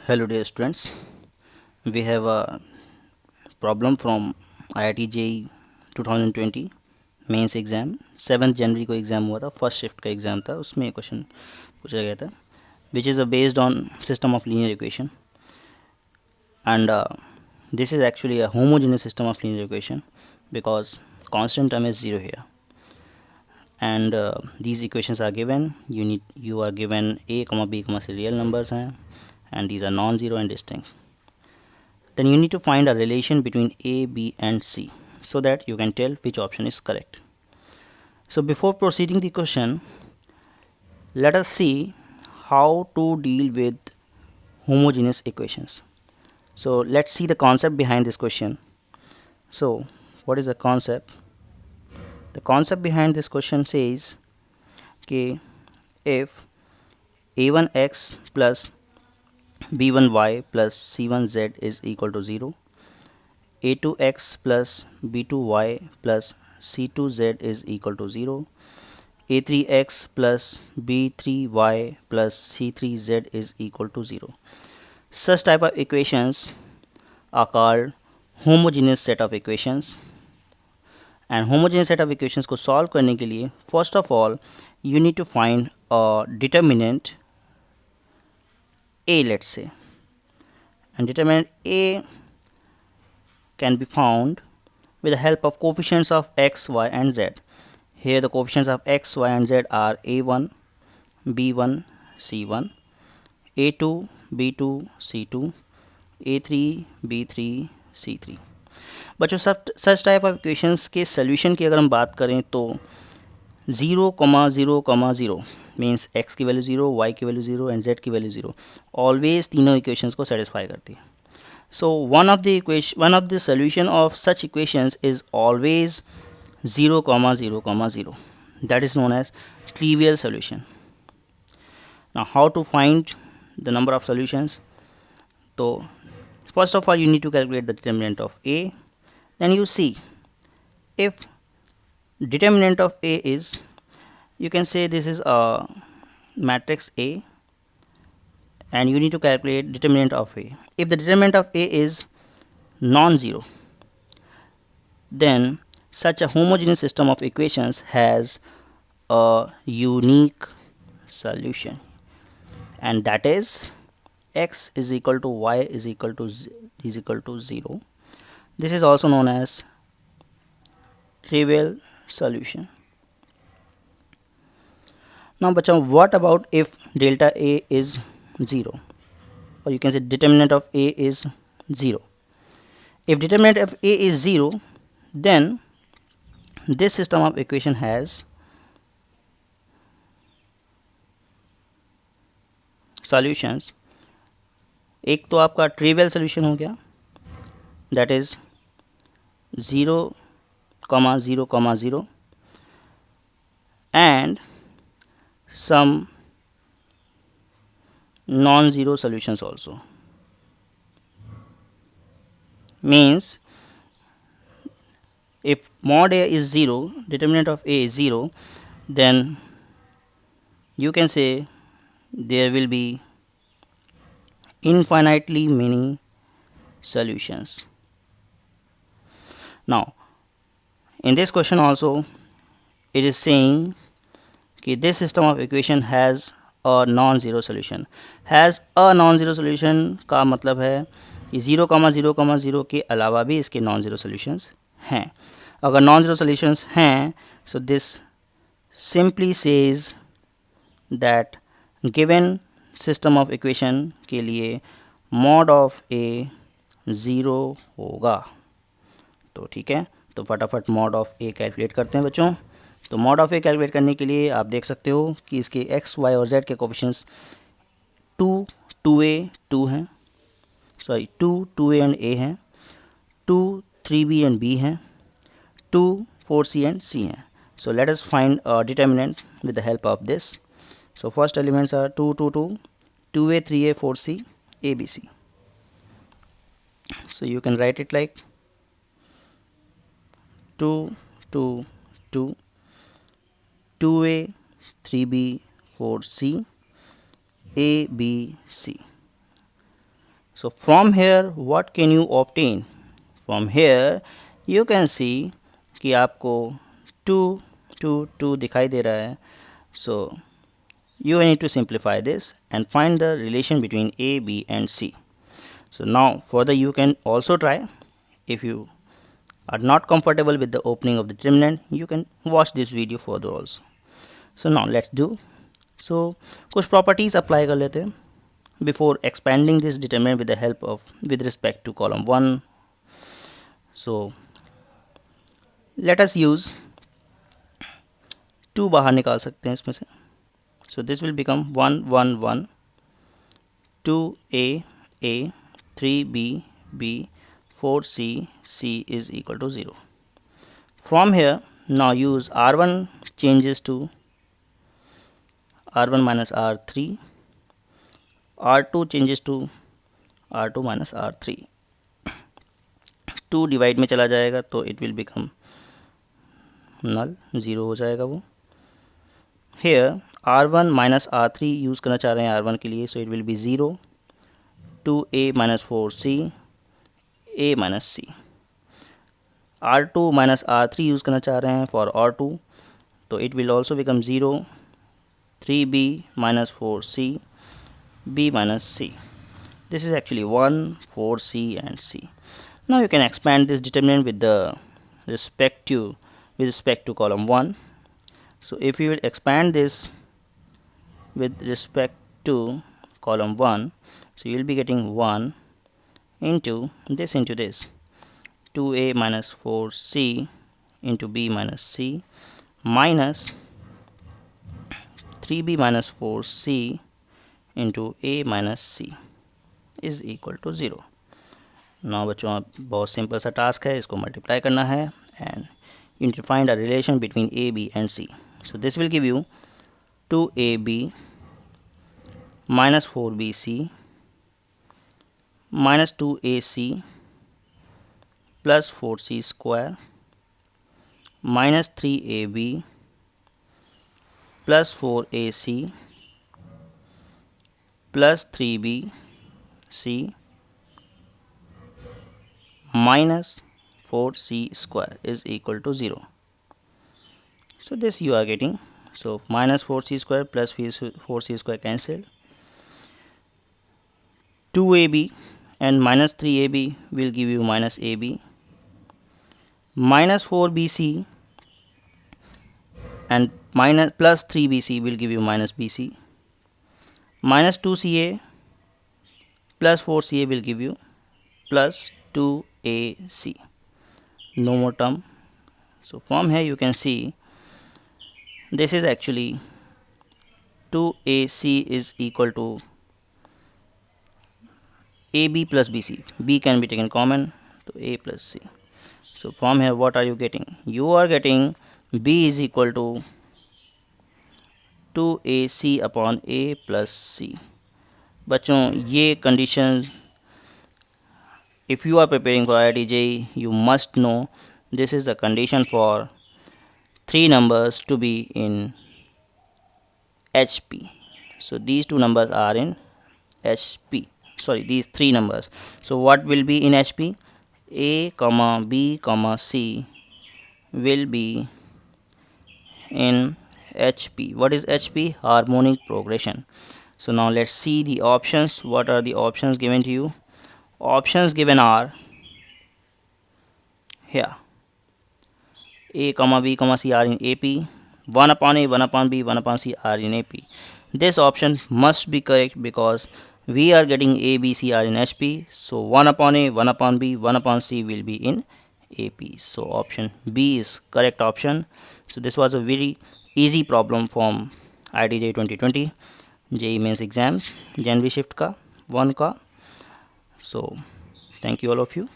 Hello dear students, we have a problem from IIT JEE 2020 mains exam 7 जनवरी को exam हुआ था। First shift का एग्ज़ाम था, उसमें क्वेश्चन पूछा गया था which is based on system of linear equation and this is actually a homogeneous system of linear equation because constant term is 0 here and these equations are given. You are given a comma b comma c real numbers हैं and these are non-zero and distinct. Then you need to find a relation between A, B and C so that you can tell which option is correct. So before proceeding the question, let us see how to deal with homogeneous equations. So let's see the concept behind this question. So what is the concept? The concept behind this question says कि if a1x plus b1y plus c1z is equal to 0, a2x plus b2y plus c2z is equal to 0, a3x plus b3y plus c3z is equal to 0. Such type of equations are called homogeneous set of equations. And homogeneous set of equations को solve करने के लिए first of all you need to find a determinant a, let's say, and determinant a can be found with the help of coefficients of x, y and z. Here the coefficients of x, y and z are a1, b1, c1, a2, b2, c2, a3, b3, c3. बच्चों सब such type of equations के solution की अगर हम बात करें तो 0,0,0 means x की वैल्यू 0, y की वैल्यू 0 एंड z की वैल्यू 0 ऑलवेज तीनों इक्वेशंस को सेटिस्फाई करती है. So one of the solution of such equations is always 0,0,0. That is known as trivial solution. Now how to find the number of solutions? So first of all you need to calculate the determinant of A. Then you see if determinant of A is, you can say this is a matrix A and you need to calculate determinant of A. If the determinant of A is non-zero, then such a homogeneous system of equations has a unique solution, and that is x is equal to y is equal to 0. This is also known as trivial solution. Now bachao, what about if delta a is 0, or you can say determinant of a is 0? If determinant of a is 0, then this system of equation has solutions. एक तो आपका trivial solution हो गया, that is 0,0,0 and some non-zero solutions also. Means if mod a is 0, determinant of a is 0, then you can say there will be infinitely many solutions. Now in this question also it is saying that this system of equation has a non-zero solution. Has a non-zero solution का मतलब है कि 0,0,0 के अलावा भी इसके non-zero solutions हैं. अगर non-zero solutions हैं, so this simply says that given system of equation के लिए mod of a 0 होगा. तो ठीक है, तो फटाफट mod of a कैलकुलेट करते हैं बच्चों. तो mod of a कैलकुलेट करने के लिए आप देख सकते हो कि इसके x, y और z के कोफिशिएंट्स 2, 2a, 2 हैं, सॉरी 2, 2a एंड a हैं, 2, 3b एंड b हैं, 2, 4c एंड c हैं. So let us find a determinant with the help of this. So first elements are 2, 2, 2, 2a, 3a, 4c, a, b, c. So you can write it like 2, 2, 2, 2a, 3b, 4c, a, b, c. So from here what can you obtain? From here you can see कि आपको 2 2 2 दिखाई दे रहा है. So you need to simplify this and find the relation between A, B and C. So now further you can also try. If you are not comfortable with the opening of the determinant, you can watch this video further also. So now let's do. So कुछ properties apply कर लेते हैं before expanding this determinant with respect to column 1. So let us use 2 बाहर निकाल सकते हैं इसमें से. So this will become 1 1 1 2a a 3b b 4c c is equal to 0. From here now use r1 changes to r1 minus r3, r2 changes to r2 minus r3. 2 divide में चला जाएगा तो इट विल बिकम नल, 0 हो जाएगा वो. Hair r1 minus r3 use करना चाह रहे हैं r1 के लिए, so it will be 0 2a minus 4c a minus c. r2 minus r3 use करना चाह रहे हैं फॉर r2, तो it will also become 0 3b minus 4c b minus c. This is actually 1 4c and c. Now you can expand this determinant with respect to column 1. So if you will expand this with respect to column 1, so you will be getting 1 into this 2a minus 4c into b minus c minus 3b minus 4c into a minus c is equal to 0. Now बच्चों आप बहुत simple सा task है, इसको multiply करना है and you need to find a relation between a, b and c. So this will give you 2ab minus 4bc minus 2ac plus 4c square minus 3ab plus 4ac plus 3bc minus 4c square is equal to 0. So this you are getting. So minus 4c square plus 4c square cancel. 2ab and minus 3ab will give you minus ab. Minus 4bc and minus plus 3bc will give you minus bc. Minus 2ca plus 4ca will give you plus 2ac. No more term. So from here you can see this is actually 2ac is equal to ab plus bc. B can be taken common, so a plus c. So from here what are you getting? You are getting b is equal to 2ac upon a plus c. बच्चों ये condition if you are preparing for IIT JEE, you must know this is the condition for 3 numbers to be in HP. So these 2 numbers are in HP. Sorry, these 3 numbers. So what will be in HP? A, comma B, comma C will be in HP. What is HP? Harmonic progression. So now let's see the options. What are the options given to you? Options given are here a comma b comma c are in AP, 1 upon a 1 upon b 1 upon c are in AP. This option must be correct because we are getting a b c are in HP, so 1 upon a 1 upon b 1 upon c will be in AP. So option B is correct option. So this was a very easy problem from IIT JEE 2020 JEE Mains exam January shift का 1 का. So thank you all of you.